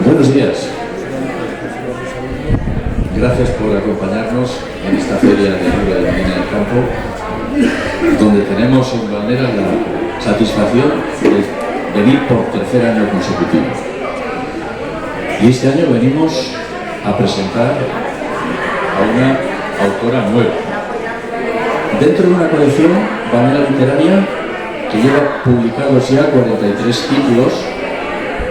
Buenos días. Gracias por acompañarnos en esta feria de Libro de Medina del Campo, donde tenemos en bandera la satisfacción de venir por tercer año consecutivo. Y este año venimos a presentar a una autora nueva, dentro de una colección Bandera Literaria que lleva publicados ya 43 títulos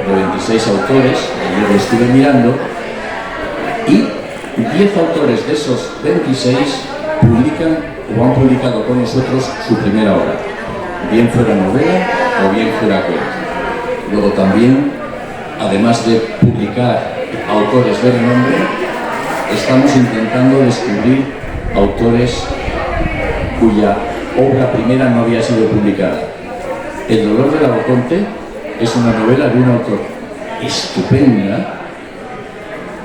de 26 autores, yo lo estuve mirando, y 10 autores de esos 26 publican o han publicado con nosotros su primera obra, bien fuera novela o bien fuera cuento. Luego también, además de publicar autores de renombre, estamos intentando descubrir autores cuya obra primera no había sido publicada. El dolor del Aboconte es una novela de un autor estupenda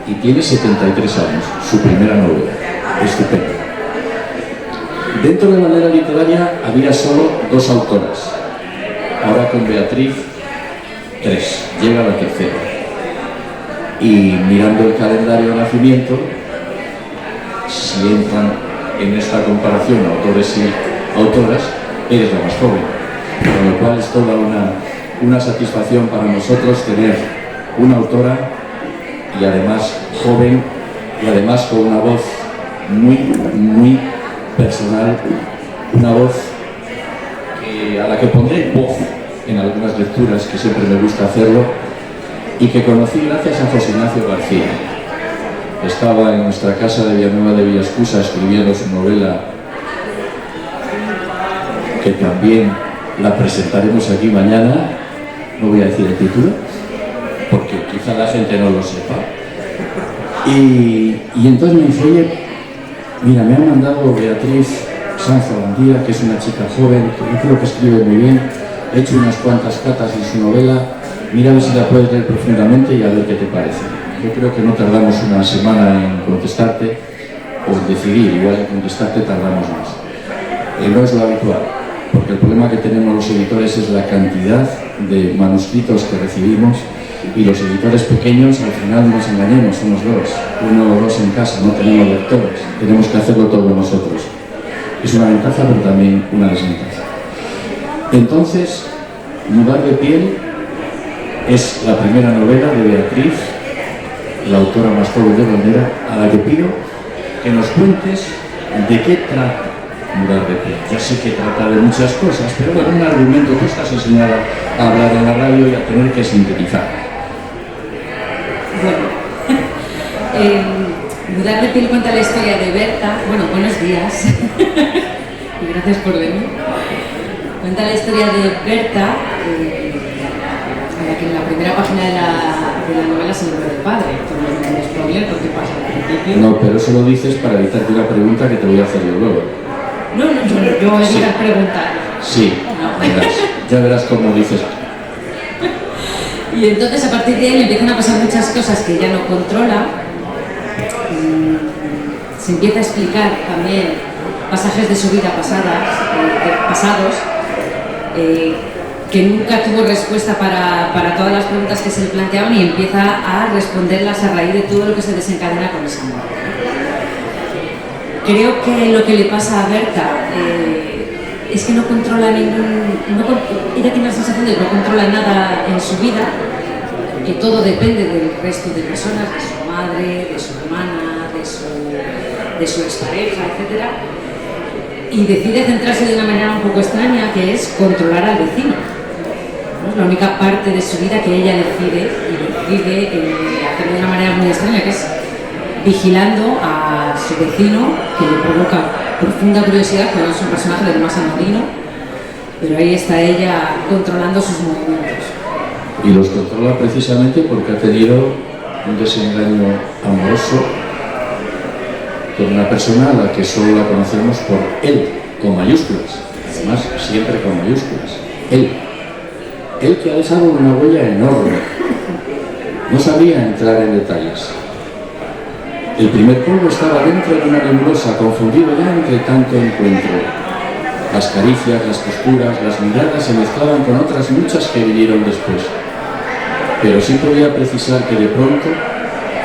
y tiene 73 años, su primera novela, estupenda. Dentro de Bandera Literaria había solo 2 autoras, ahora con Beatriz 3, llega la tercera. Y mirando el calendario de nacimiento, si entran en esta comparación autores y autoras, eres la más joven, con lo cual es toda una satisfacción para nosotros tener una autora y además joven y además con una voz muy personal, una voz a la que pondré voz en algunas lecturas, que siempre me gusta hacerlo, y que conocí gracias a José Ignacio García. Estaba en nuestra casa de Villanueva de Villascusa escribiendo su novela, que también la presentaremos aquí mañana. No voy a decir el título, porque quizá la gente no lo sepa. Y entonces me dice, oye, mira, me ha mandado Beatriz Sanz Abandía, que es una chica joven, que yo creo que escribe muy bien, he hecho unas cuantas catas en su novela, mira a ver si la puedes leer profundamente y a ver qué te parece. Yo creo que no tardamos una semana en contestarte, o en decidir, igual en contestarte tardamos más. No es lo habitual, porque el problema que tenemos los editores es la cantidad de manuscritos que recibimos, y los editores pequeños, al final no nos engañemos, somos 2, 1 o 2 en casa, no tenemos lectores, tenemos que hacerlo todo nosotros. Es una ventaja, pero también una desventaja. Entonces, Mudar de piel es la primera novela de Beatriz, la autora más joven de Bandera, a la que pido que nos cuentes de qué trata Mudar de piel. Ya sé que trata de muchas cosas, pero bueno, un argumento que estás enseñada a hablar en la radio y a tener que sintetizar. Bueno, Mudar de piel cuenta la historia de Berta. Bueno, buenos días y gracias por venir. Cuenta la historia de Berta, a la que en la primera página de la novela se nombra de padre. Entonces no es spoiler porque pasa al principio. No, pero eso lo dices para evitarte una pregunta que te voy a hacer yo luego. No, yo voy a preguntar. Sí, no. Ya verás cómo dices. Y entonces a partir de ahí le empiezan a pasar muchas cosas que ella no controla. Se empieza a explicar también pasajes de su vida pasados, que nunca tuvo respuesta para todas las preguntas que se le planteaban, y empieza a responderlas a raíz de todo lo que se desencadena con esa muerte. Creo que lo que le pasa a Berta es que no controla ella tiene la sensación de que no controla nada en su vida, que todo depende del resto de personas, de su madre, de su hermana, de su expareja, etc. Y decide centrarse de una manera un poco extraña, que es controlar al vecino. ¿No? Es la única parte de su vida que ella decide hacer de una manera muy extraña, que es vigilando a su vecino, que le provoca profunda curiosidad, que es un personaje del más anodino, pero ahí está ella controlando sus movimientos. Y los controla precisamente porque ha tenido un desengaño amoroso con una persona a la que solo la conocemos por él, con mayúsculas, además siempre con mayúsculas. Él que ha dejado una huella enorme. No sabía entrar en detalles. El primer polvo estaba dentro de una nebulosa, confundido ya entre tanto encuentro. Las caricias, las posturas, las miradas se mezclaban con otras muchas que vinieron después. pero sí podía precisar que de pronto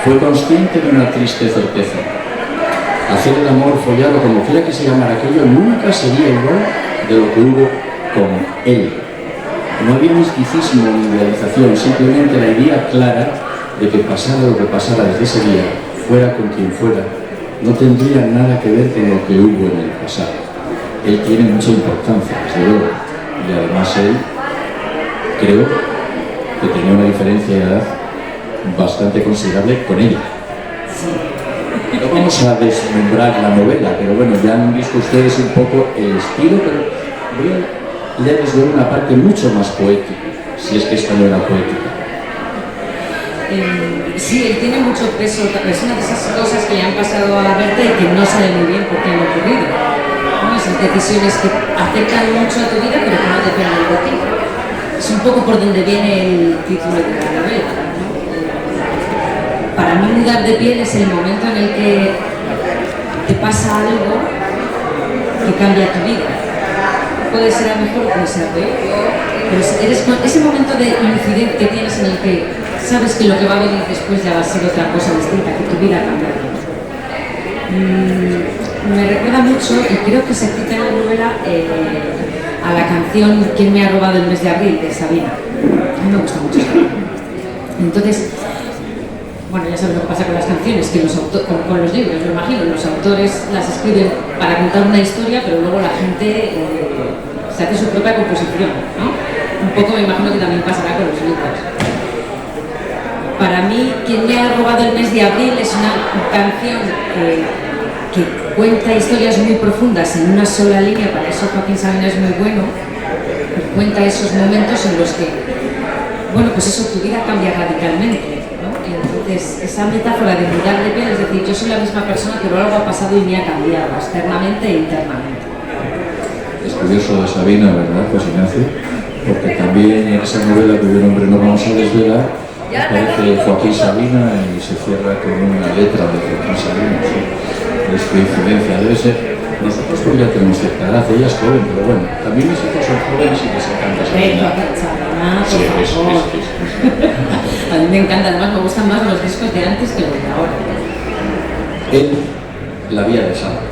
fue consciente de una triste certeza. Hacer el amor, follar o como quiera que se llamara aquello, nunca sería igual de lo que hubo con él. No había misticismo ni idealización, simplemente la idea clara de que pasara lo que pasara desde ese día, fuera con quien fuera, no tendría nada que ver con lo que hubo en el pasado. Él tiene mucha importancia, desde luego, y además él, creo, que tenía una diferencia de edad bastante considerable con ella. No vamos a desmembrar la novela, pero bueno, ya han visto ustedes un poco el estilo, pero voy a leerles de una parte mucho más poética, si es que esta no era poética. Sí, él tiene mucho peso, es una de esas cosas que le han pasado a Berta y que no sabe muy bien por qué han ocurrido, ¿no? Esas decisiones que afectan mucho a tu vida pero que no dependen de ti. Es un poco por donde viene el título de la novela, ¿no? Para mí mudar de piel es el momento en el que te pasa algo que cambia tu vida. Puede ser a mejor o puede ser a peor, pero ese momento de lucidez que tienes en el que sabes que lo que va a venir después ya va a ser otra cosa distinta, que tu vida ha cambiado. Me recuerda mucho, y creo que se cita en la novela, a la canción ¿Quién me ha robado el mes de abril? De Sabina. A mí me gusta mucho esa canción. Entonces, bueno, ya sabes lo que pasa con las canciones, que con los libros, me imagino, los autores las escriben para contar una historia, pero luego la gente se hace su propia composición, ¿no? Un poco me imagino que también pasará con los libros. Para mí, Quien me ha robado el mes de abril es una canción que cuenta historias muy profundas en una sola línea. Para eso Joaquín Sabina es muy bueno, cuenta esos momentos en los que, bueno, pues eso, tu vida cambia radicalmente, ¿no? Entonces, esa metáfora de mudar de piel, es decir, yo soy la misma persona, pero algo ha pasado y me ha cambiado, externamente e internamente. Es curioso de Sabina, ¿verdad, José Ignacio? Porque también en esa novela cuyo nombre no vamos a desvelar, aparece Joaquín Sabina y se cierra con una letra de Joaquín Sabina. ¿Sí? Es coincidencia, debe ser. Nosotros pues ya tenemos cierta edad, ella es joven, pero bueno, también mis hijos son jóvenes y les encanta Sabina. Sí, a mí me encanta, además me gustan más los discos de antes que los de ahora. Él la había besado.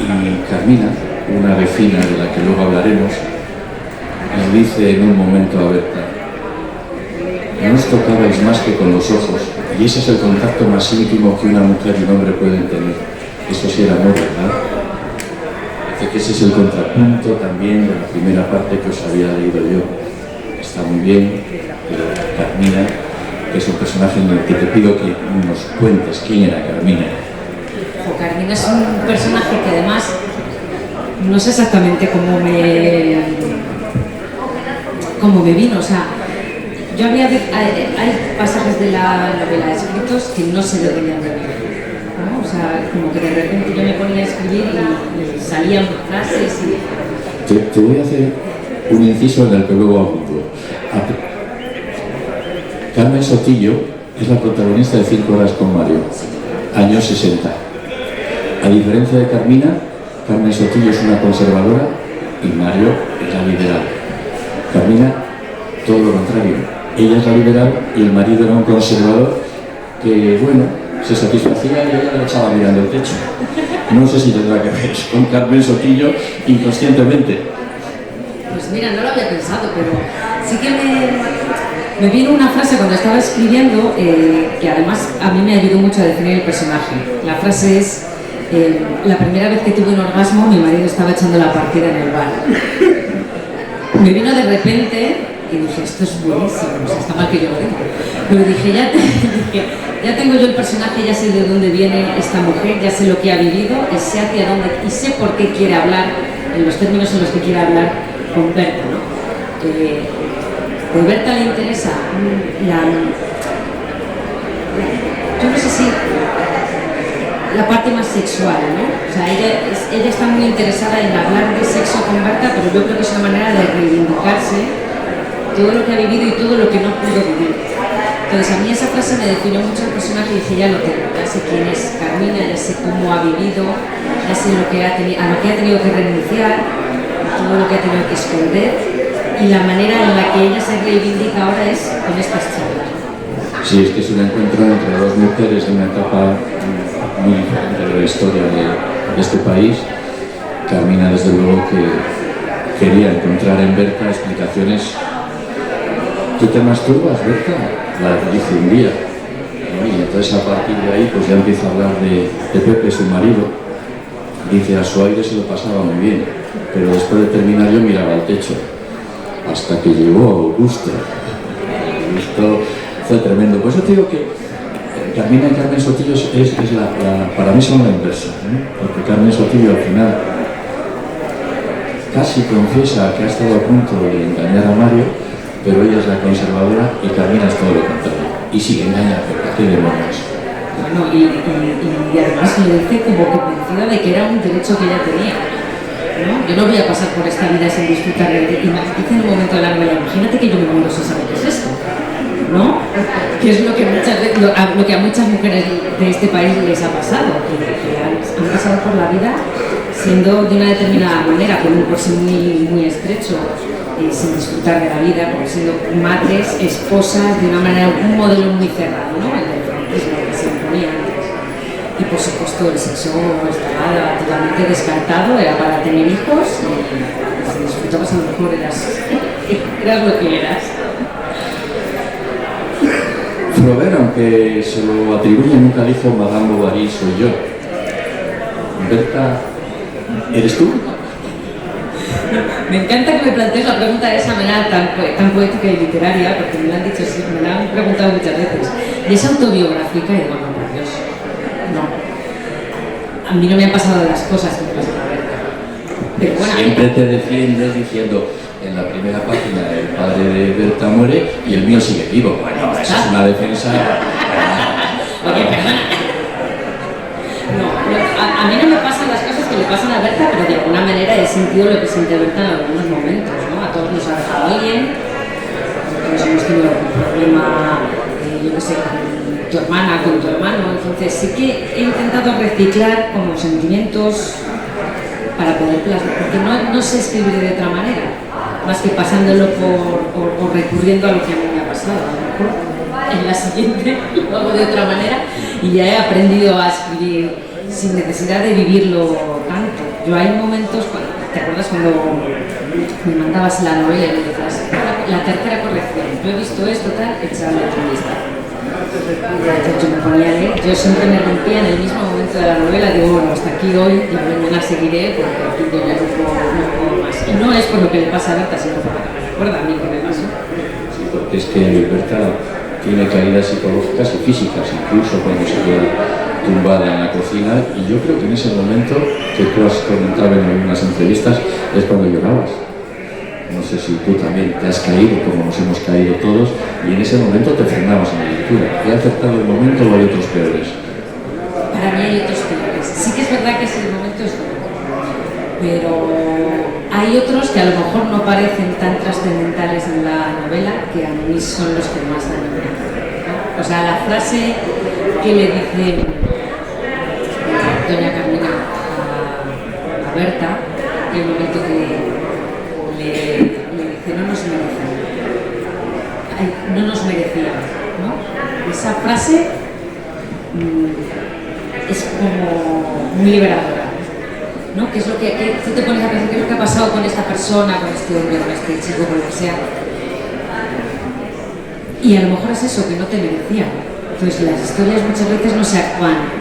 Y Carmina, una vecina de la que luego hablaremos, le dice en un momento a Berta: no os tocabais más que con los ojos, y ese es el contacto más íntimo que una mujer y un hombre pueden tener. Eso sí era amor, ¿verdad? Parece que ese es el contrapunto también de la primera parte que os había leído yo. Está muy bien, pero Carmina, que es un personaje en el que te pido que nos cuentes quién era Carmina. Carmina es un personaje que además no sé exactamente cómo me vino, o sea, yo hay pasajes de la novela escritos que no sé de dónde han venido, ¿no? O sea, como que de repente yo me ponía a escribir y salían frases y... Te voy a hacer un inciso en el que luego apunto. Carmen Sotillo es la protagonista de 5 horas con Mario, años 60. A diferencia de Carmina, Carmen Sotillo es una conservadora y Mario es la liberal. Carmina, todo lo contrario. Ella es la liberal y el marido era un conservador que, bueno, se satisfacía y ella le echaba mirando el techo. No sé si tendrá que ver con Carmen Sotillo inconscientemente. Pues mira, no lo había pensado, pero sí que me vino una frase cuando estaba escribiendo que además a mí me ayudó mucho a definir el personaje. La frase es: la primera vez que tuve un orgasmo, mi marido estaba echando la partida en el bar. Me vino de repente y dije, esto es buenísimo, o sea, está mal que yo lo diga. Pero dije, ya tengo yo el personaje, ya sé de dónde viene esta mujer, ya sé lo que ha vivido y sé hacia dónde, y sé por qué quiere hablar, en los términos en los que quiere hablar con Berta, ¿no? Por Berta le interesa yo no sé si la parte más sexual, ¿no? O sea, ella está muy interesada en hablar de sexo con Berta, pero yo creo que es una manera de reivindicarse todo lo que ha vivido y todo lo que no pudo vivir. Entonces a mí esa frase me definió mucho el personaje y dije, ya lo tengo, ya sé quién es Carmina, ya sé cómo ha vivido, ya sé a lo que ha tenido que renunciar, todo lo que ha tenido que esconder, y la manera en la que ella se reivindica ahora es con estas charlas. Sí, es que es un encuentro entre dos mujeres de una etapa muy diferente de la historia de este país. Carmina, desde luego, que quería encontrar en Berta explicaciones. ¿Tú te masturbas, Berta? La dice un día, ¿no? Y entonces a partir de ahí pues ya empieza a hablar de Pepe, su marido. Dice, a su aire se lo pasaba muy bien, pero después de terminar yo miraba al techo, hasta que llegó Augusto. Augusto fue tremendo. Pues yo te digo que Carmina y Carmen Sotillo para mí son la inversa, ¿eh? Porque Carmen Sotillo al final casi confiesa que ha estado a punto de engañar a Mario, pero ella es la conservadora y Carmina es todo lo contrario. Y sigue engañando, ¿qué demonios? Bueno, y además lo dice como convencida de que era un derecho que ella tenía, ¿no? Yo no voy a pasar por esta vida sin disfrutar de ella. Dice en un momento de la novela, imagínate que yo me muero sin saber qué es esto, ¿no? Que es lo que a muchas mujeres de este país les ha pasado, que han pasado por la vida siendo de una determinada manera, con un corsé muy estrecho, sin disfrutar de la vida, siendo madres, esposas, de una manera, un modelo muy cerrado, ¿no? El del franquismo que se imponía antes. Y por supuesto el sexo estaba totalmente descartado, era para tener hijos y si disfrutabas a lo mejor eras lo que eras. Flaubert, aunque se lo atribuye, nunca dijo Madame Bovary soy yo. Berta, ¿eres tú? Me encanta que me plantees la pregunta de esa manera tan poética y literaria, porque me la han dicho, me la han preguntado muchas veces. Y es autobiográfica y bueno, por Dios, no. A mí no me han pasado las cosas que me pasan a Berta. Pero bueno, siempre te defiendes diciendo, en la primera página el padre de Berta muere y el mío sigue vivo. Bueno, esa es una defensa. Oye, perdona. No, a mí no me pasan las cosas que le pasan a Berta, pero de alguna manera he sentido lo que siente Berta en algunos momentos, ¿no? A todos nos ha dejado alguien, nosotros hemos tenido algún problema, yo qué sé, con tu hermana, con tu hermano, entonces sí que he intentado reciclar como sentimientos para poder plasmar, porque no sé escribir de otra manera, más que pasándolo o recurriendo a lo que a mí me ha pasado. A lo mejor en la siguiente lo hago de otra manera y ya he aprendido a escribir sin necesidad de vivirlo tanto. Yo hay momentos, ¿te acuerdas cuando me mandabas la novela y me decías la tercera corrección? Yo he visto esto, tal, echadle tu lista. Yo me ponía a leer, yo siempre me rompía en el mismo momento de la novela, digo, bueno, hasta aquí hoy, y mañana seguiré porque aquí yo ya no puedo más. Y no es por lo que le pasa a Berta, sino por lo que me recuerda a mí que me pasó. Sí, porque es que Berta tiene caídas psicológicas y físicas, incluso cuando se queda tumbada en la cocina, y yo creo que en ese momento que tú has comentado en algunas entrevistas es cuando llorabas. No sé si tú también te has caído como nos hemos caído todos y en ese momento te frenabas en la lectura. ¿Te ha acertado el momento o hay otros peores? Para mí hay otros peores. Sí que es verdad que ese momento es duro, pero hay otros que a lo mejor no parecen tan trascendentales en la novela, que a mí son los que más daño me hacen, ¿no? O sea, la frase que le dice doña Carmina a Berta, en el momento que le dice no nos merecen, no nos merecían, ¿no? Esa frase es como muy liberadora, ¿no? ¿Qué es lo que tú te pones a pensar? ¿Qué es lo que ha pasado con esta persona, con este hombre, con este chico, con lo que sea? Y a lo mejor es eso, que no te merecían. Entonces las historias muchas veces no se actúan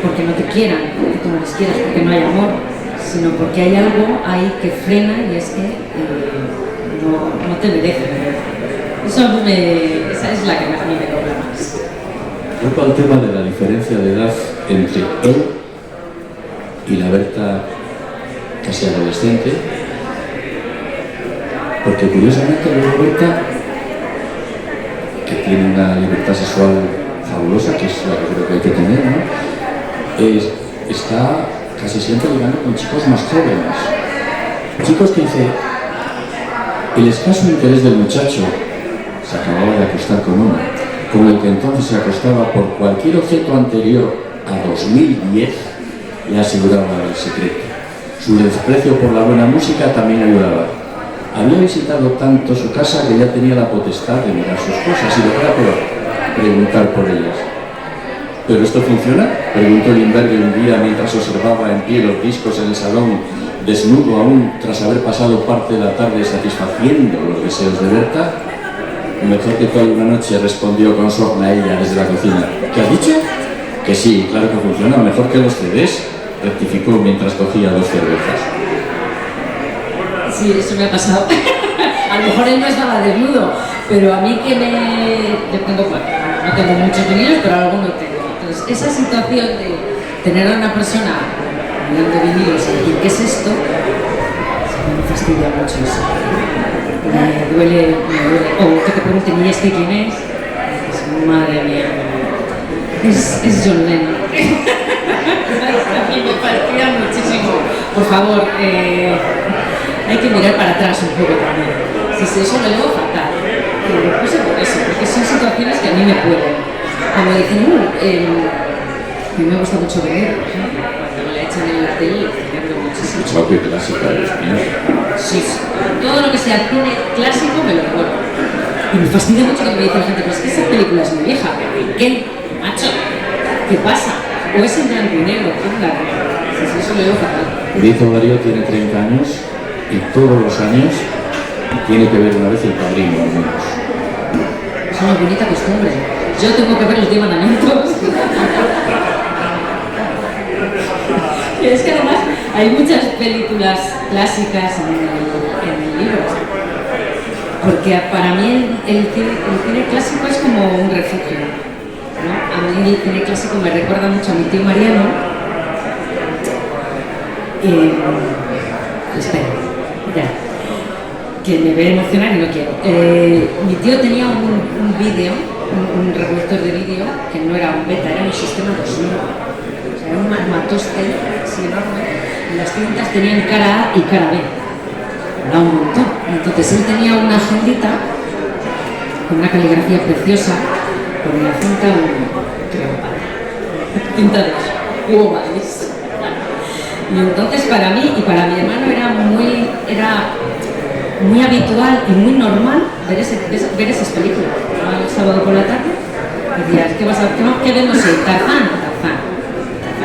porque no te quieran, porque tú no les quieras, porque no hay amor, sino porque hay algo ahí que frena y es que no te merecen. Esa es la que a mí me cobra más. Vuelvo al tema de la diferencia de edad entre él y la Berta casi adolescente, porque curiosamente luego Berta, que tiene una libertad sexual fabulosa, que es la que creo que hay que tener, ¿no? Está casi siempre ligando con chicos más jóvenes, chicos que dice el escaso interés del muchacho, se acababa de acostar con uno con el que entonces se acostaba por cualquier objeto anterior a 2010, le aseguraba el secreto. Su desprecio por la buena música también ayudaba. Había visitado tanto su casa que ya tenía la potestad de mirar sus cosas y lo que era peor, preguntar por ellas. ¿Pero esto funciona?, preguntó Lindbergh un día mientras observaba en pie los discos en el salón, desnudo aún tras haber pasado parte de la tarde satisfaciendo los deseos de Berta. Mejor que toda una noche, respondió con sorna ella desde la cocina. ¿Qué has dicho? Que sí, claro que funciona, mejor que los CDs, rectificó mientras cogía 2 cervezas. Sí, eso me ha pasado. A lo mejor él no estaba desnudo, pero a mí que yo tengo, bueno, no tengo muchos vinilos, pero algunos tengo. Entonces, esa situación de tener a una persona mirando vinilos y decir, ¿qué es esto?, me fastidia mucho eso. Me duele. O que te pregunten, ¿y este quién es? Pues, madre mía, es John Lennon. A mí me fastidia muchísimo. Por favor, hay que mirar para atrás un poco también. Si eso lo veo fatal. Pues por eso, porque son situaciones que a mí me pueden. Cuando dicen, a mí me gusta mucho ver, cuando me la echan en la tele, celebro muchísimo. Choque clásica, Dios mío. Sí, todo lo que sea cine clásico me lo recuerdo. Y me fastidia mucho que me dice la gente, pero es que esa película es muy vieja. ¿Qué? Macho, ¿qué pasa? O es en blanco y negro, ¿qué onda? Eso lo veo fatal. Edith Darío tiene 30 años y todos los años tiene que ver una vez El Padrino, al menos. Es una bonita costumbre. Yo tengo que ver los 10 mandamientos. Y es que además hay muchas películas clásicas en el libro. Porque para mí el cine clásico es como un refugio, ¿no? A mí el cine clásico me recuerda mucho a mi tío Mariano. Espera, ya. Que me voy a emocionar y no quiero. Mi tío tenía un vídeo, un reproductor de vídeo, que no era un beta, era un sistema 2000. O sea, era un armatoste así enorme, y las cintas tenían cara A y cara B. Era un montón. Entonces él tenía una agendita con una caligrafía preciosa, con la cinta cinta de Hugo Vallis. Y entonces para mí y para mi hermano era muy habitual y muy normal ver esas películas. El sábado por la tarde decías, ¿qué vas a ver? ¿Qué vemos hoy? Tarzán,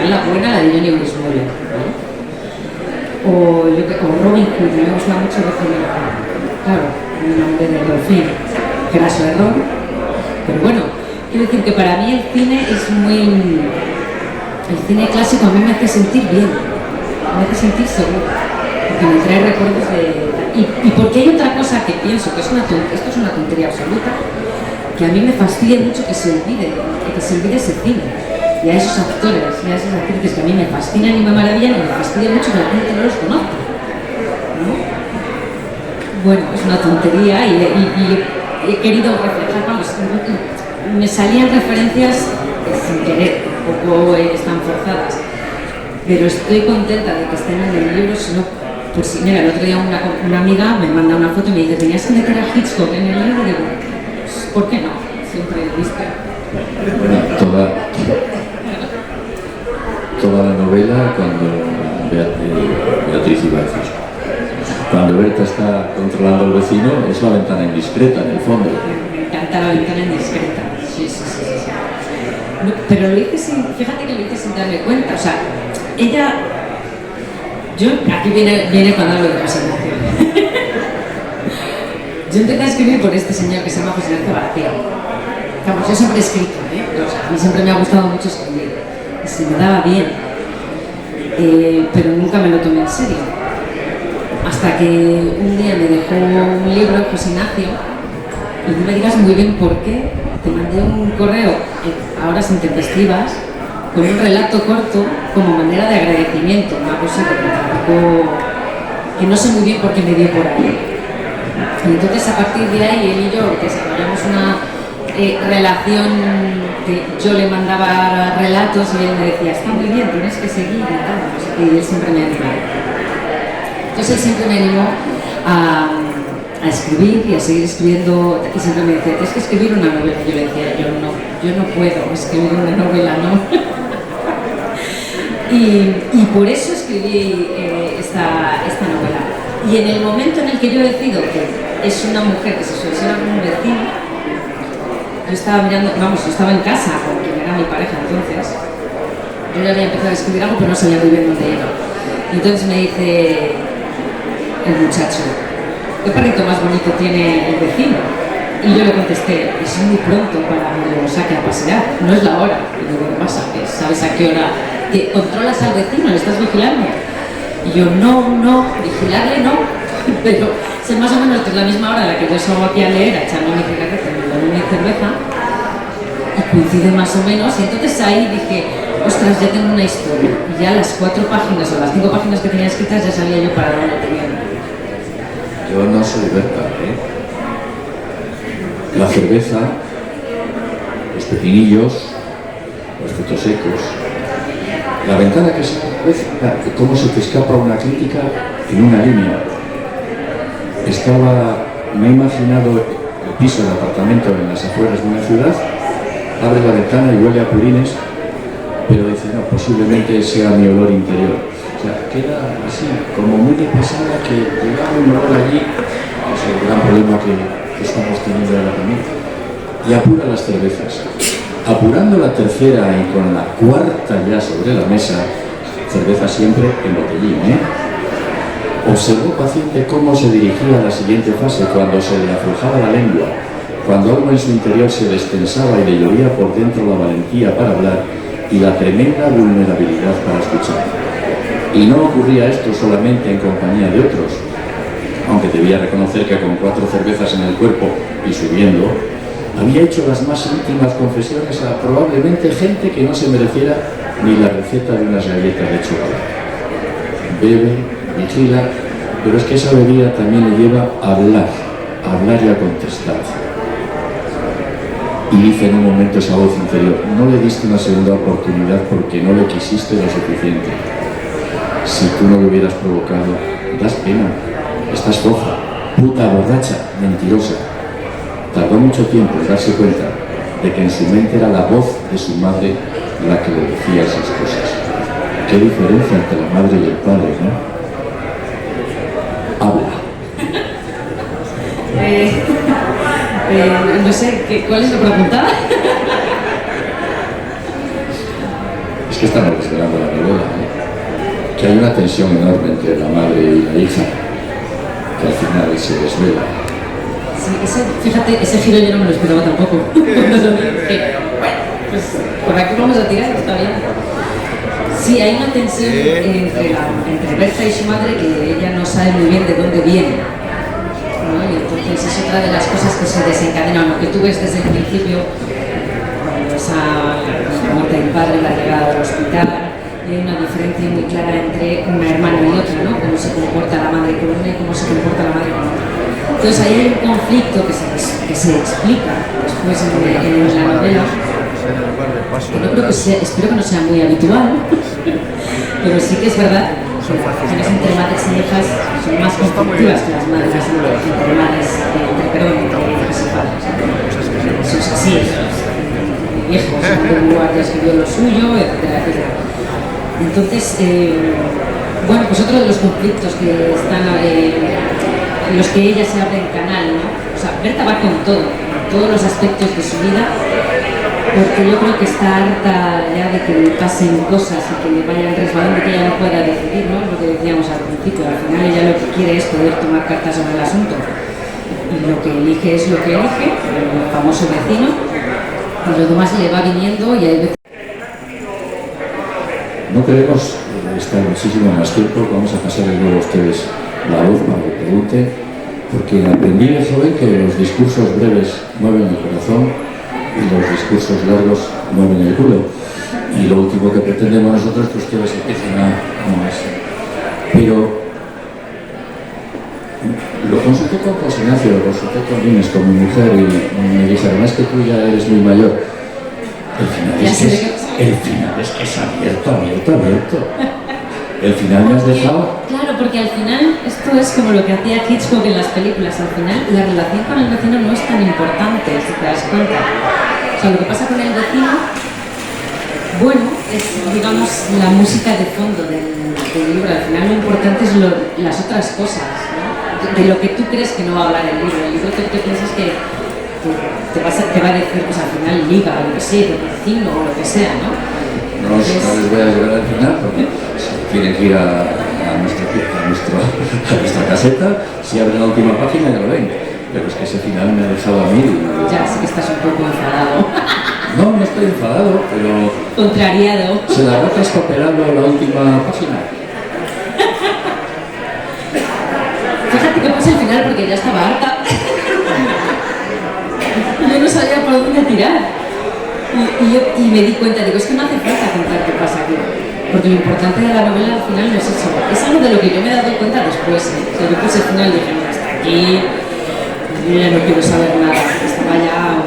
la buena, la de Johnny Weissmuller, ¿no? O Robin Hood, me gusta mucho ver Robin Hood. Claro, el nombre de Delfín, que era su error. Pero bueno, quiero decir que para mí el cine es muy... El cine clásico a mí me hace sentir bien, me hace sentir seguro, porque me trae recuerdos de... Y porque hay otra cosa que pienso, que esto es una tontería absoluta, que a mí me fastidia mucho que se olvide ese cine. Y a esos actores y a esas actrices que a mí me fascinan y me maravillan, y me fastidia mucho que la gente no los conozca, ¿no? Bueno, es una tontería y he querido reflejar, vamos, me salían referencias sin querer, tampoco están forzadas, pero estoy contenta de que estén en el libro, sino por si, mira, el otro día una amiga me manda una foto y me dice, ¿tenías que meter a Hitchcock en el libro? Y digo, pues, ¿por qué no? Siempre viste. Toda la novela, cuando Beatriz iba a decir, cuando Berta está controlando al vecino, es la ventana indiscreta en el fondo. Me encanta la ventana indiscreta, sí. No, pero lo hice fíjate que lo hice sin darme cuenta, o sea, ella, aquí viene cuando hablo de José Ignacio. Yo empecé a escribir por este señor que se llama José Ignacio García. Vamos, yo siempre he escrito, o sea, a mí siempre me ha gustado mucho escribir. Se me daba bien, pero nunca me lo tomé en serio, hasta que un día me dejó un libro, José Ignacio, y no me digas muy bien por qué, te mandé un correo a horas intempestivas con un relato corto como manera de agradecimiento, una cosa que no sé muy bien por qué me dio por ahí. Y entonces a partir de ahí él y yo desarrollamos una relación que yo le mandaba relatos y él me decía, está muy bien, tienes que seguir, y él siempre me animó. Entonces él siempre me animó a escribir y a seguir escribiendo, y siempre me decía, tienes que escribir una novela. Yo le decía, yo no puedo escribir una novela, ¿no? Y por eso escribí esta novela. Y en el momento en el que yo decido que es una mujer que se sucesiona con un vecino, yo estaba mirando, vamos, yo estaba en casa con quien era mi pareja entonces. Yo ya había empezado a escribir algo, pero no sabía muy bien dónde iba. Y entonces me dice el muchacho: ¿qué perrito más bonito tiene el vecino? Y yo le contesté: es muy pronto para que lo saque a pasear, no es la hora. Y digo: ¿qué pasa? ¿Sabes a qué hora? ¿Que controlas al vecino? ¿Le estás vigilando? Y yo: no, vigilarle no, pero sé más o menos que es la misma hora a la que yo salgo aquí a leer, a echarme mi cigarrete, mi cerveza, y coincide más o menos. Y entonces ahí dije: ostras, ya tengo una historia. Y ya las 4 páginas o las 5 páginas que tenía escritas ya sabía yo para dónde tenía. Yo no soy Berta, La cerveza, los pepinillos, los frutos secos, la ventana que se ve, cómo se te escapa una crítica en una línea. Me he imaginado el piso del apartamento en las afueras de una ciudad, abre la ventana y huele a purines, pero dice: no, posiblemente sea mi olor interior. O sea, queda así, como muy de pasada, que llegaba un olor allí, es el gran problema que estamos teniendo ahora también, y apura las cervezas. Apurando la tercera y con la cuarta ya sobre la mesa, cerveza siempre en botellín, observó paciente cómo se dirigía a la siguiente fase cuando se le aflojaba la lengua, cuando algo en su interior se destensaba y le llovía por dentro la valentía para hablar y la tremenda vulnerabilidad para escuchar. Y no ocurría esto solamente en compañía de otros, aunque debía reconocer que con 4 cervezas en el cuerpo y subiendo, había hecho las más íntimas confesiones a probablemente gente que no se mereciera ni la receta de unas galletas de chocolate. Bebe, vigila, pero es que esa bebida también le lleva a hablar y a contestar. Y dice en un momento esa voz interior: no le diste una segunda oportunidad porque no le quisiste lo suficiente. Si tú no lo hubieras provocado, das pena, estás floja, puta, borracha, mentirosa. Tardó mucho tiempo en darse cuenta de que en su mente era la voz de su madre la que le decía esas cosas. Qué diferencia entre la madre y el padre, ¿no? Habla. No sé, ¿cuál es la pregunta? Es que estamos esperando la novela, que hay una tensión enorme entre la madre y la hija, que al final se desvela. Sí, fíjate, ese giro yo no me lo esperaba tampoco. Bueno, pues por aquí vamos a tirar, está bien. Sí, hay una tensión entre Berta y su madre, que ella no sabe muy bien de dónde viene, ¿no? Y entonces es otra de las cosas que se desencadenan, lo que tú ves desde el principio, cuando esa la muerte del padre, la llegada del hospital, y hay una diferencia muy clara entre una hermana y otra, ¿no? Cómo se comporta la madre con una y cómo se comporta la madre con otra. Entonces ahí hay un conflicto que se explica después en la novela, que no creo que sea, espero que no sea muy habitual, pero sí que es verdad que las relaciones entre madres y hijas son más conflictivas que las madres entre hijas y padres. Eso es así, viejos, lugar ya escribió lo suyo, etcétera, etcétera. Entonces, bueno, pues otro de los conflictos que están en los que ella se abre el canal, ¿no? O sea, Berta va con todo, en todos los aspectos de su vida, porque yo creo que está harta ya de que le pasen cosas y que le vayan resbalando y que ella no pueda decidir, ¿no? Lo que decíamos al principio, al final ella lo que quiere es poder tomar cartas sobre el asunto. Y lo que elige es lo que elige, el famoso vecino, y lo demás le va viniendo y hay veces... No queremos estar muchísimo más tiempo, vamos a pasar luego a ustedes la voz para que pregunten, porque aprendí de joven que los discursos breves mueven el corazón y los discursos largos mueven el culo. Y lo último que pretendemos nosotros es que ustedes empiecen a moverse. Pero lo consulté con José Ignacio, lo consulté con Inés, con mi mujer, y me dijeron: es que tú ya eres muy mayor. El final es que es abierto. El final me has dejado... Claro, porque al final esto es como lo que hacía Hitchcock en las películas. Al final la relación con el vecino no es tan importante, si te das cuenta. O sea, lo que pasa con el vecino, bueno, es, digamos, la música de fondo del libro. Al final lo importante es las otras cosas, ¿no? De lo que tú crees que no va a hablar el libro. El libro que tú piensas que te va a decir, pues al final liga, o lo que sea, de vecino o lo que sea, ¿no? No les voy a llevar al final porque si tienen que ir a nuestra caseta, si abren la última página ya lo ven. Pero es que ese final me ha dejado a mí. Ya sé que estás un poco enfadado. No estoy enfadado, pero... Contrariado. Se la va traspapelando la última página. Fíjate que puse el final porque ya estaba harta. Yo no sabía por dónde tirar. Y me di cuenta, digo, es que no hace falta contar qué pasa aquí. Porque lo importante de la novela al final no es eso. Es algo de lo que yo me he dado cuenta después. O sea, yo puse el final y dije, no, hasta aquí. Yo ya no quiero saber nada. Estaba ya...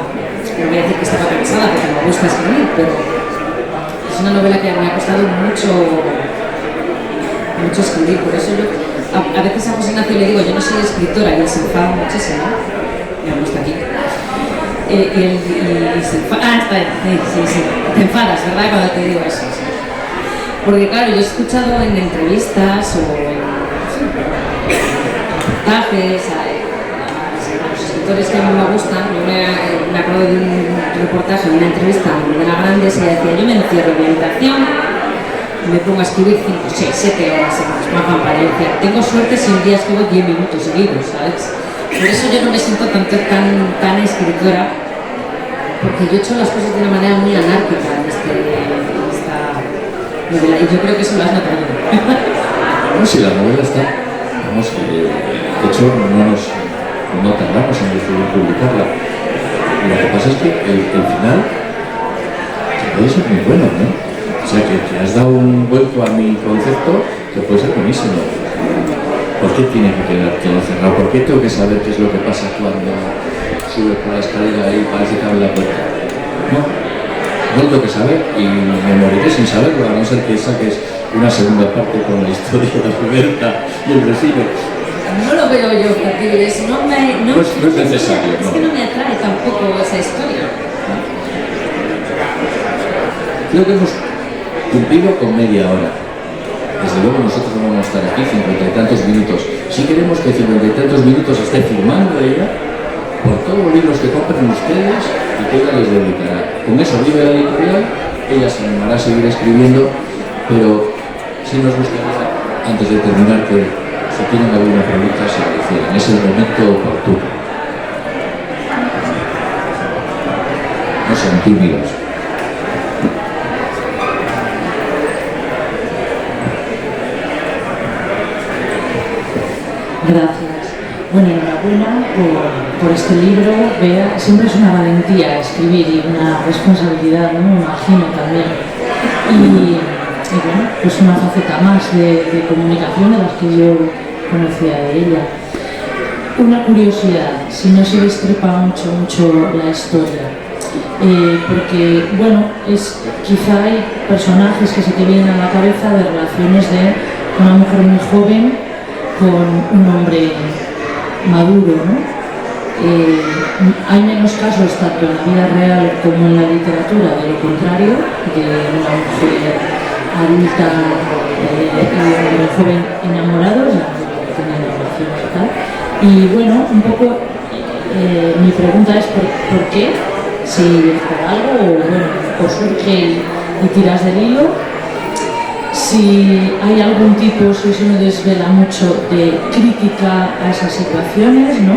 No voy a decir que estaba cansada porque me gusta escribir, pero es una novela que me ha costado mucho escribir. Por eso yo a veces a José Ignacio le digo, yo no soy escritora, y él se enfada muchísimo. Me gusta aquí. Y se enfada. Está bien, sí. Te enfadas, ¿verdad? Cuando te digo eso. Sí. Porque claro, yo he escuchado en entrevistas o en reportajes a los escritores que a mí me gustan. Yo me acuerdo de un reportaje, una entrevista a Elena Grandes, y ella decía, yo me encierro en mi habitación y me pongo a escribir 5, 6, 7 horas en una campaña. Y decía, tengo suerte si un día escribo 10 minutos seguidos, ¿sabes? Por eso yo no me siento tan escritora, porque yo he hecho las cosas de una manera muy anárquica en esta novela, y yo creo que eso lo has notado. No, si la novela está, vamos, de hecho no tardamos en decidir publicarla. Lo que pasa es que el final puede ser muy bueno, ¿no? O sea, que has dado un vuelco a mi concepto que puede ser buenísimo. ¿Por qué tiene que quedar todo cerrado? ¿Por qué tengo que saber qué es lo que pasa cuando sube por la escalera y parece que abre la puerta? No lo tengo que saber y me moriré sin saberlo, a no ser que saques una segunda parte con la historia de la Berta y el vecino. No lo veo yo, porque eso no es necesario. Es que no me atrae tampoco esa historia. Creo que hemos cumplido con media hora. Desde luego nosotros no vamos a estar aquí 50 y tantos minutos. Si queremos que 50 y tantos minutos esté firmando ella por todos los libros que compren ustedes y que ella les dedicará. Con eso vive la editorial, ella se animará a seguir escribiendo, pero sí nos gustaría, antes de terminar, que si tienen alguna pregunta se la hicieran. Es el momento oportuno. No sean tímidos. Gracias. Bueno, enhorabuena por este libro. Bea, siempre es una valentía escribir y una responsabilidad, ¿no? Me imagino también. Y bueno, pues una faceta más de comunicación de las que yo conocía de ella. Una curiosidad, si no se destripa mucho la historia, porque bueno, quizá hay personajes que se te vienen a la cabeza de relaciones de una mujer muy joven con un hombre maduro, ¿no? Hay menos casos tanto en la vida real como en la literatura de lo contrario, de una mujer adulta y un joven enamorados, teniendo relaciones y tal. Y bueno, un poco mi pregunta es ¿por qué? Si es por algo o bueno, o surge y tiras del hilo. Si hay algún tipo, si eso no desvela mucho, de crítica a esas situaciones, ¿no?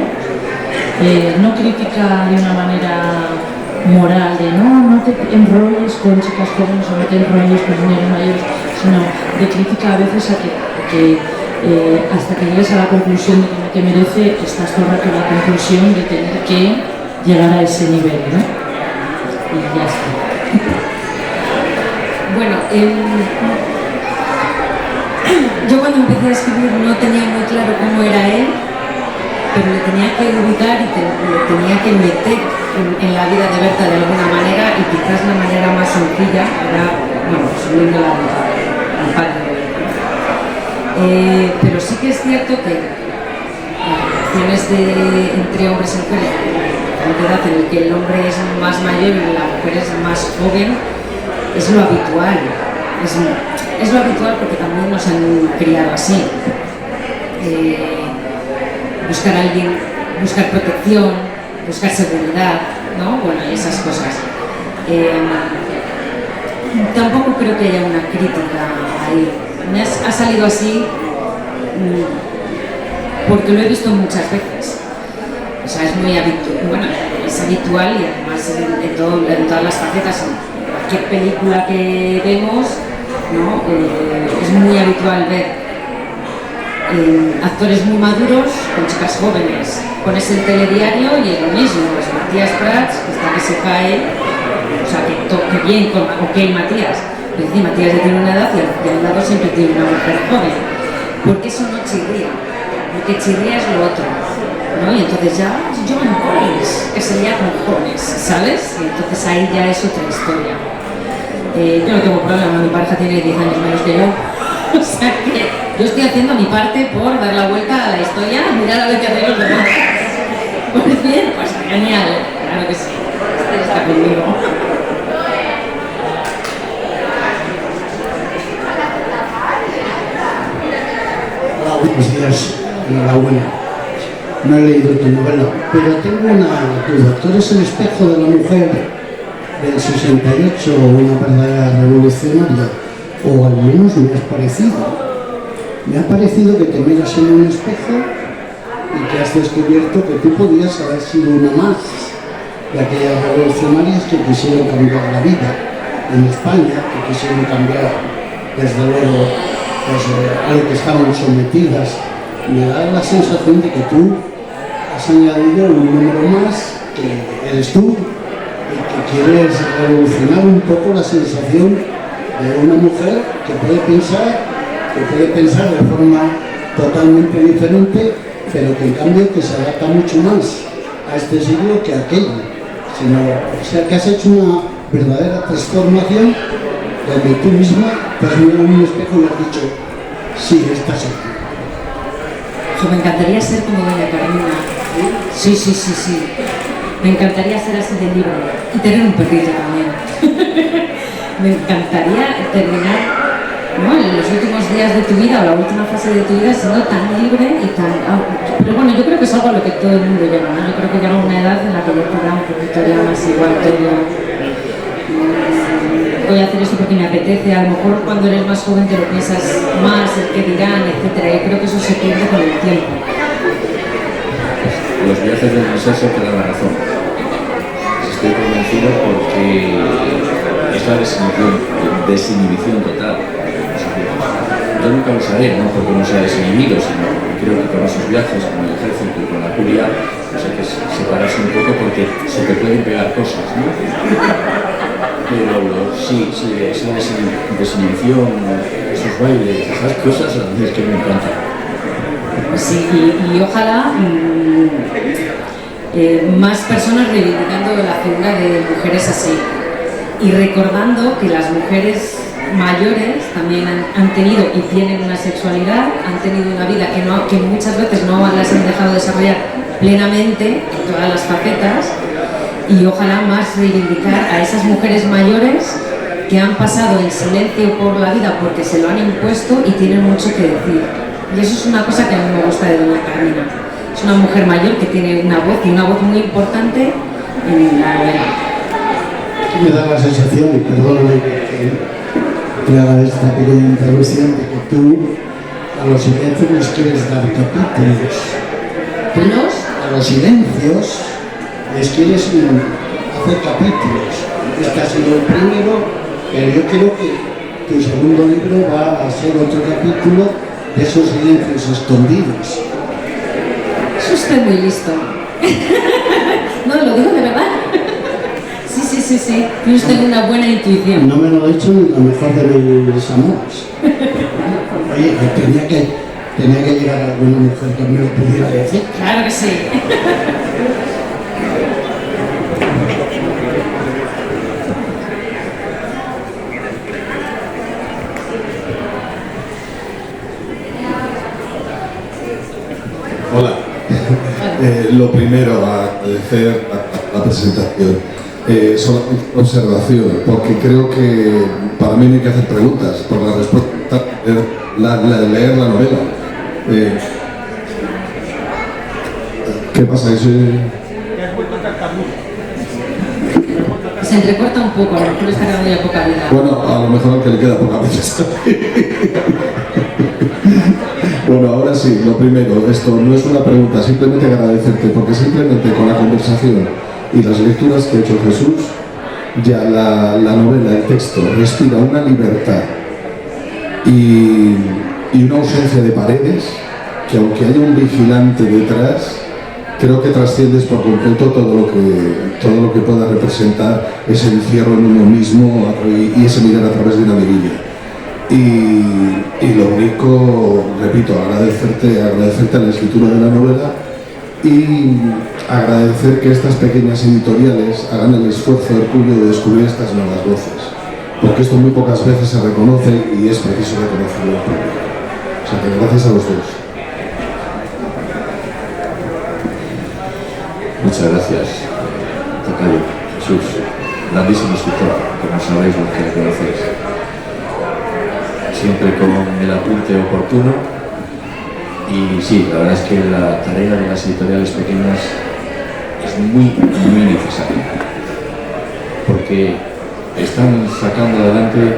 No crítica de una manera moral, de no te enrolles con chicas jóvenes o no te enrolles con señores mayores, sino de crítica a veces a que hasta que llegues a la conclusión de que no te merece, estás todo el rato en la conclusión de tener que llegar a ese nivel, ¿no? Y ya está. Bueno, yo cuando empecé a escribir no tenía muy claro cómo era él, pero le tenía que ubicar y le tenía que meter en la vida de Berta de alguna manera, y quizás la manera más sencilla era, bueno, subiendo al padre de Berta. Pero sí que es cierto que las relaciones entre hombres y mujeres de edad en el que el hombre es más mayor y la mujer es más joven, es lo habitual, es lo habitual porque también nos han criado así. Buscar a alguien, buscar protección, buscar seguridad, ¿no? Bueno, esas cosas. Tampoco creo que haya una crítica ahí. Ha salido así porque lo he visto muchas veces. O sea, es muy habitual, bueno, es habitual y además en todas las facetas, en cualquier película que vemos, ¿no? Es muy habitual ver actores muy maduros con chicas jóvenes. Pones el telediario y es lo mismo, pues Matías Prats, que está que se cae, o sea, que bien, ok Matías, pero sí, Matías ya tiene una edad y al lado siempre tiene una mujer joven, porque eso no chirría, lo que chirría es lo otro, ¿no? Y entonces ya, Joan Collins, que se lía con jóvenes, ¿sabes? Y entonces ahí ya es otra historia. Yo no tengo problema, mi pareja tiene 10 años menos que yo. O sea que yo estoy haciendo mi parte por dar la vuelta a la historia, mirar a ver qué hacen los demás. Pues bien, pues genial, claro que sí. Este está conmigo. Hola, buenos días, enhorabuena. No he leído tu novela, pero tengo una duda. ¿Tú eres el espejo de la mujer del 68, una verdadera revolucionaria? O al menos me has parecido. Me ha parecido que te miras en un espejo y que has descubierto que tú podías haber sido una más de aquellas revolucionarias que quisieron cambiar la vida en España, que quisieron cambiar, desde luego, pues, a lo que estaban sometidas. Me da la sensación de que tú has añadido un número más, que eres tú, y que quieres revolucionar un poco la sensación de una mujer que puede pensar de forma totalmente diferente, pero que en cambio que se adapta mucho más a este siglo que a aquello. O sea, que has hecho una verdadera transformación donde tú misma te has mirado en un espejo y has dicho, sí, estás aquí. Me encantaría ser como doña Carmina. Sí. Me encantaría ser así de libre y tener un perrito también. Me encantaría terminar, ¿no?, en los últimos días de tu vida o la última fase de tu vida siendo tan libre y tan... Pero bueno, yo creo que es algo a lo que todo el mundo llega, ¿no? Yo creo que llega una edad en la que ya te da un poquito ya más igual todo. Voy a hacer esto porque me apetece, a lo mejor cuando eres más joven te lo piensas más, el que dirán, etcétera. Yo creo que eso se pierde con el tiempo. Los viajes del mensaje te dan la razón. Estoy convencido porque es la desinhibición total. Yo nunca lo sabré, no porque no sea desinhibido, sino creo que con esos viajes, con el ejército y con la curia, pues hay que separarse un poco porque se te pueden pegar cosas, ¿no? Pero sí, esa desinhibición, esos bailes, esas cosas, a mí es que me encantan. Pues sí, y ojalá más personas reivindicando la figura de mujeres así y recordando que las mujeres mayores también han tenido y tienen una sexualidad, han tenido una vida que muchas veces no las han dejado desarrollar plenamente en todas las facetas, y ojalá más reivindicar a esas mujeres mayores que han pasado en silencio por la vida porque se lo han impuesto y tienen mucho que decir. Y eso es una cosa que a mí me gusta de doña Carmina. Es una mujer mayor que tiene una voz, y una voz muy importante en la novela. Me da la sensación, y perdóname que haga esta pequeña interrupción, de que tú a los silencios les quieres dar capítulos. A los silencios les quieres hacer capítulos. Este ha sido el primero, pero yo creo que tu segundo libro va a ser otro capítulo de esos silencios escondidos. Es usted muy listo. No, lo digo de verdad. Sí. Tiene usted una buena intuición. No me lo ha dicho ni la mejor de mis amores. Oye, tenía que llegar a alguna mujer que me lo pudiera decir. Claro que sí. Hola. Lo primero, agradecer la presentación. Solamente una observación, porque creo que para mí no hay que hacer preguntas, por la respuesta leer la novela. ¿Qué pasa? Se entrecorta un poco, a lo mejor está quedando ya poca vida. Bueno, a lo mejor al que le queda poca vida. Bueno, ahora sí, lo primero, esto no es una pregunta, simplemente agradecerte, porque simplemente con la conversación y las lecturas que ha hecho Jesús, ya la novela, el texto, respira una libertad y una ausencia de paredes, que aunque haya un vigilante detrás, creo que trasciendes por completo todo lo que pueda representar ese encierro en uno mismo y ese mirar a través de una mirilla. Y lo único, repito, agradecerte a la escritura de la novela y agradecer que estas pequeñas editoriales hagan el esfuerzo hercúleo de descubrir estas nuevas voces, porque esto muy pocas veces se reconoce y es preciso reconocerlo en público. O sea que gracias a los dos. Muchas gracias, Tocayo. Jesús, grandísimo escritor, como sabéis los que le conocéis. Siempre con el apunte oportuno. Y sí, la verdad es que la tarea de las editoriales pequeñas es muy necesaria, porque están sacando adelante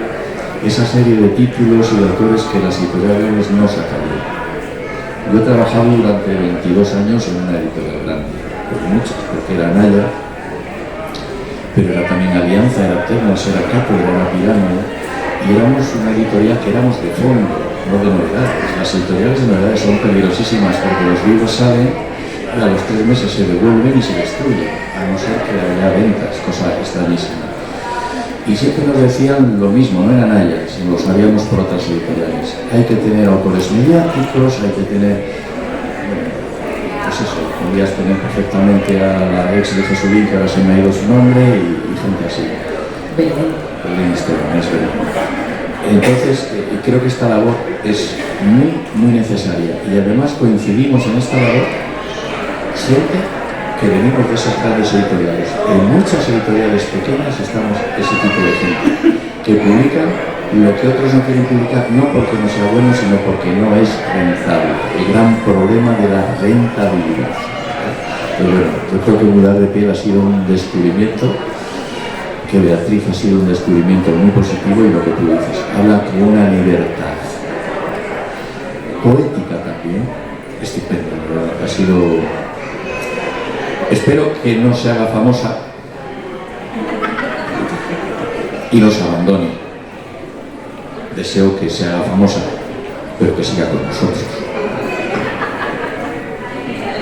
esa serie de títulos y de autores que las editoriales no sacarían. Yo he trabajado durante 22 años en una editorial grande, pues muchas, porque era Naya, pero era también Alianza, era Ternos, era Cátedra, era Pirámide, y éramos una editorial que éramos de fondo, no de novedades. Las editoriales de novedades son peligrosísimas porque los libros salen y a los 3 meses se devuelven y se destruyen, a no ser que haya ventas, cosa extrañísima. Y siempre nos decían lo mismo, no eran ellas, sino lo sabíamos por otras editoriales. Hay que tener autores mediáticos, hay que tener, pues eso, podrías tener perfectamente a la ex de Jesulín, que ahora se me ha ido su nombre, y gente así. Belén Esteban, es verdad. Entonces, creo que esta labor es muy necesaria y además coincidimos en esta labor siempre que venimos de esas grandes editoriales. En muchas editoriales pequeñas estamos ese tipo de gente que publican lo que otros no quieren publicar, no porque no sea bueno, sino porque no es rentable. El gran problema de la rentabilidad. Pero bueno, yo creo que Mudar de Piel ha sido un descubrimiento, que Beatriz ha sido un descubrimiento muy positivo, y lo que tú dices, habla con una libertad poética también estupenda, ¿verdad? Ha sido, espero que no se haga famosa y nos abandone. Deseo que se haga famosa, pero que siga con nosotros.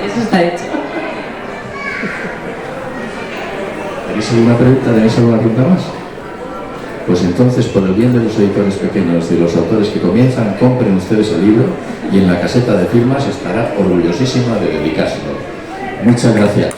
Eso está hecho. ¿Tenéis alguna pregunta? ¿Tenéis alguna pregunta más? Pues entonces, por el bien de los editores pequeños, de los autores que comienzan, compren ustedes el libro y en la caseta de firmas estará orgullosísima de dedicárselo. Muchas gracias.